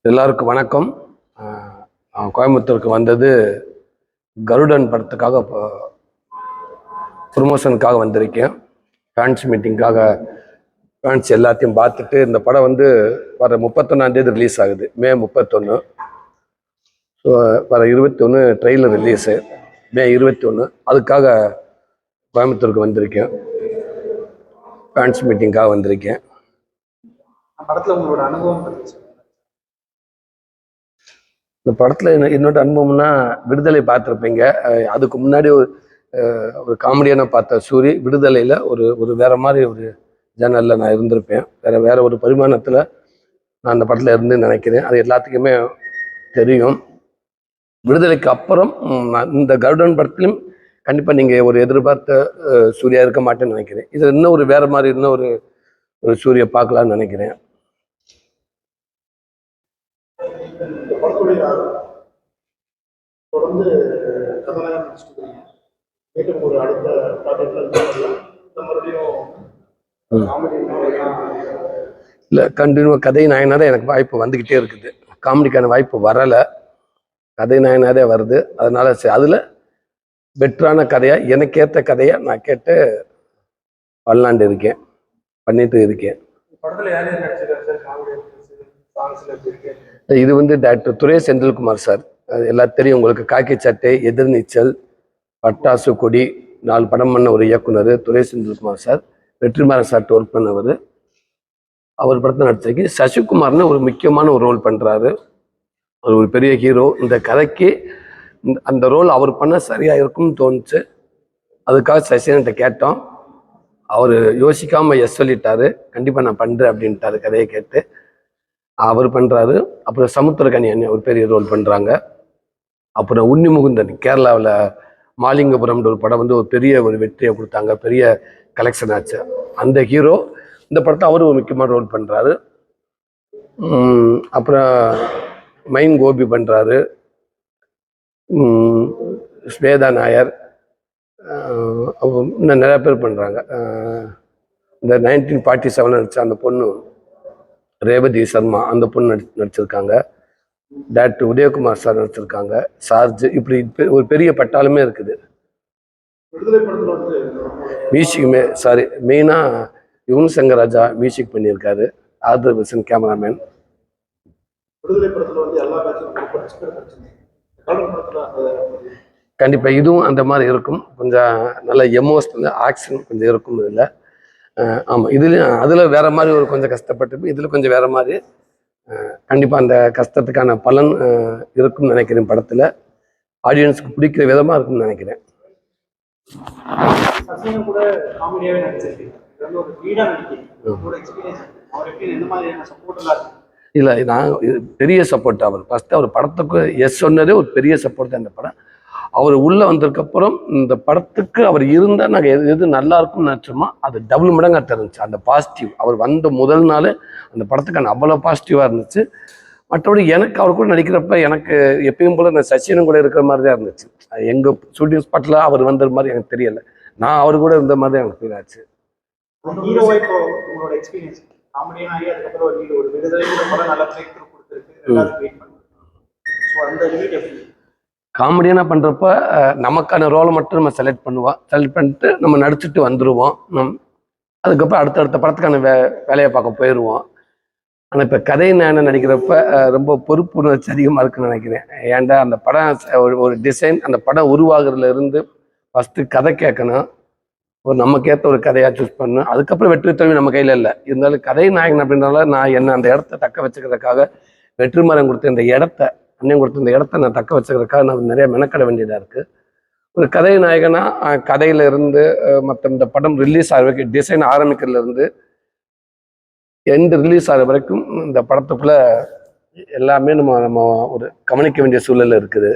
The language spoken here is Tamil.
எல்லாருக்கும் வணக்கம். நான் கோயம்புத்தூருக்கு வந்தது கருடன் படத்துக்காக ப்ரொமோஷனுக்காக வந்திருக்கேன். ஃபேன்ஸ் மீட்டிங்காக ஃபேன்ஸ் எல்லாத்தையும் பார்த்துட்டு இந்த படம் வர 31 ரிலீஸ் ஆகுது, மே 31. ஸோ வர 21 ட்ரெய்லர் ரிலீஸு, மே 21. அதுக்காக கோயம்புத்தூருக்கு வந்திருக்கேன், ஃபேன்ஸ் மீட்டிங்காக வந்திருக்கேன். படத்தில் உங்களோட அனுபவம் இந்த படத்தில் என்னோட அனுபவம்னா, விடுதலை பார்த்துருப்பீங்க. அதுக்கு முன்னாடி ஒரு காமெடியான பார்த்த சூரி, விடுதலையில் ஒரு வேற மாதிரி ஒரு ஜேனலில் நான் இருந்திருப்பேன். வேற ஒரு பரிமாணத்தில் நான் அந்த படத்தில் இருந்து நினைக்கிறேன். அது எல்லாத்துக்குமே தெரியும். விடுதலைக்கு அப்புறம் இந்த கருடன் படத்துலையும் கண்டிப்பாக நீங்கள் ஒரு எதிர்பார்த்த சூர்யா இருக்க மாட்டேன்னு நினைக்கிறேன். இதில் இன்னும் ஒரு வேற மாதிரி இன்னும் ஒரு சூர்யா பார்க்கலான்னு நினைக்கிறேன். தொடர்ந்து கதாநாயகன் நடிச்சிட்டு ஒரு அடுத்த இல்லை, கண்டினியூ கதை நாயனாரே எனக்கு வாய்ப்பு வந்துக்கிட்டே இருக்குது. காமெடிக்கான வாய்ப்பு வரலை, கதை நாயனாரே வருது. அதனால அதில் பெட்டரான கதையாக எனக்கு ஏற்ற கதையை நான் கேட்டு பண்ணலான்ட்டு இருக்கேன், பண்ணிட்டு இருக்கேன். இது டாக்டர் துரை செந்தில்குமார் சார், எல்லாரும் தெரியும் உங்களுக்கு. காக்கி சட்டை, எதிர்நீச்சல், பட்டாசு கொடி 4 படம் பண்ண ஒரு இயக்குனர் துரை செந்தில்குமார் சார். வெற்றிமாறன் சார்ட்டு ஒர்க் பண்ணவர். அவர் படத்தை நடிச்சிருக்கு. சசிகுமார்னு ஒரு முக்கியமான ஒரு ரோல் பண்ணுறாரு, ஒரு பெரிய ஹீரோ. இந்த கதைக்கு அந்த ரோல் அவர் பண்ண சரியாக இருக்கும்னு தோணுச்சு. அதுக்காக சசிகிட்ட கேட்டோம். அவர் யோசிக்காமல் எஸ் சொல்லிட்டாரு. கண்டிப்பாக நான் பண்ணுறேன் அப்படின்ட்டாரு கதையை கேட்டு. அவர் பண்ணுறாரு. அப்புறம் சமுத்திரக்கனி அண்ணன் ஒரு பெரிய ரோல் பண்ணுறாங்க. அப்புறம் உன்னி முகுந்தன் கேரளாவில் மாலிங்கபுரம்ன்ற ஒரு படம் ஒரு பெரிய ஒரு வெற்றியை கொடுத்தாங்க, பெரிய கலெக்ஷன் ஆச்சு. அந்த ஹீரோ இந்த படத்தை அவர் ஒரு முக்கியமான ரோல் பண்ணுறாரு. அப்புறம் மைன் கோபி பண்ணுறாரு, ஸ்வேதா நாயர், இன்னும் நிறையா பேர் பண்ணுறாங்க. இந்த 1947 நடிச்ச அந்த பொண்ணு ரேவதி சர்மா, அந்த பொண்ணு நடிச்சிருக்காங்க. டாக்டர் உதயகுமார் சார் நடிச்சிருக்காங்க. சார்ஜ், இப்படி ஒரு பெரிய பட்டாளமே இருக்குது. மியூசிக்குமே மெயினாக யுவன் சங்கர் ராஜா மியூசிக் பண்ணியிருக்காரு. Author Wilson cameraman. கண்டிப்பாக இதுவும் அந்த மாதிரி இருக்கும். கொஞ்சம் நல்ல எமோஷனல் ஆக்ஷன் கொஞ்சம் இருக்கும் இதில். ஆமாம், இதுலேயும் அதில் வேற மாதிரி ஒரு கொஞ்சம் கஷ்டப்பட்டு, இதில் கொஞ்சம் வேற மாதிரி. கண்டிப்பாக அந்த கஷ்டத்துக்கான பலன் இருக்கும்னு நினைக்கிறேன். படத்தில் ஆடியன்ஸுக்கு பிடிக்கிற விதமாக இருக்கும்னு நினைக்கிறேன். இல்லை, நான் பெரிய சப்போர்ட். அவர் ஃபஸ்ட்டு அவர் படத்துக்கு எஸ் சொன்னதே ஒரு பெரிய சப்போர்ட் தான். இந்த படம் அவர் உள்ளே வந்ததுக்கப்புறம் இந்த படத்துக்கு அவர் இருந்தால் நாங்கள் எது நல்லா இருக்கும்னு நினச்சோமோ அது டபுள் மடங்காக தெரிஞ்சிச்சு. அந்த பாசிட்டிவ் அவர் வந்த முதல் நாள் அந்த படத்துக்கான அவ்வளோ பாசிட்டிவாக இருந்துச்சு. மற்றபடி எனக்கு அவர் கூட நடிக்கிறப்ப எனக்கு எப்பயும் போல நான் சச்சினும் கூட இருக்கிற மாதிரி தான் இருந்துச்சு. எங்கள் ஷூட்டிங் ஸ்பாட்டில் அவர் வந்த மாதிரி எனக்கு தெரியலை, நான் அவர் கூட இருந்த மாதிரி தான் எனக்கு ஃபீல் ஆச்சு. காமெடியான பண்ணுறப்ப நமக்கான ரோலை மட்டும் நம்ம செலக்ட் பண்ணிட்டு நம்ம நடிச்சுட்டு வந்துடுவோம். அதுக்கப்புறம் அடுத்தடுத்த படத்துக்கான வேலையை பார்க்க போயிடுவோம். ஆனால் இப்போ கதை நான் நடிக்கிறப்ப ரொம்ப பொறுப்புணர்ச்சி அதிகமாக இருக்குன்னு நினைக்கிறேன். ஏன்டா அந்த படம் ஒரு டிசைன், அந்த படம் உருவாகிறதுல இருந்து ஃபஸ்ட்டு கதை கேட்கணும், நமக்கேற்ற ஒரு கதையாக சூஸ் பண்ணணும். அதுக்கப்புறம் வெற்றி தோல்வி நம்ம கையில் இல்லை. இருந்தாலும் கதை நாயகன் அப்படின்றனால நான் என்ன அந்த இடத்த தக்க வச்சுக்கிறதுக்காக வெற்றிமாறன் கொடுத்த இந்த இடத்த, அண்ணன் கொடுத்த இந்த இடத்த நான் தக்க வச்சுக்கிறதுக்காக நான் நிறைய மெனக்கட வேண்டியதாக இருக்குது. ஒரு கதை நாயகனாக கதையில இருந்து மற்ற இந்த படம் ரிலீஸ் ஆகிற வரைக்கும், டிசைன் ஆரம்பிக்கிறதுல இருந்து எண்டு ரிலீஸ் ஆகிற வரைக்கும் இந்த படத்துக்குள்ள எல்லாமே நம்ம ஒரு கவனிக்க வேண்டிய சூழல் இருக்குது.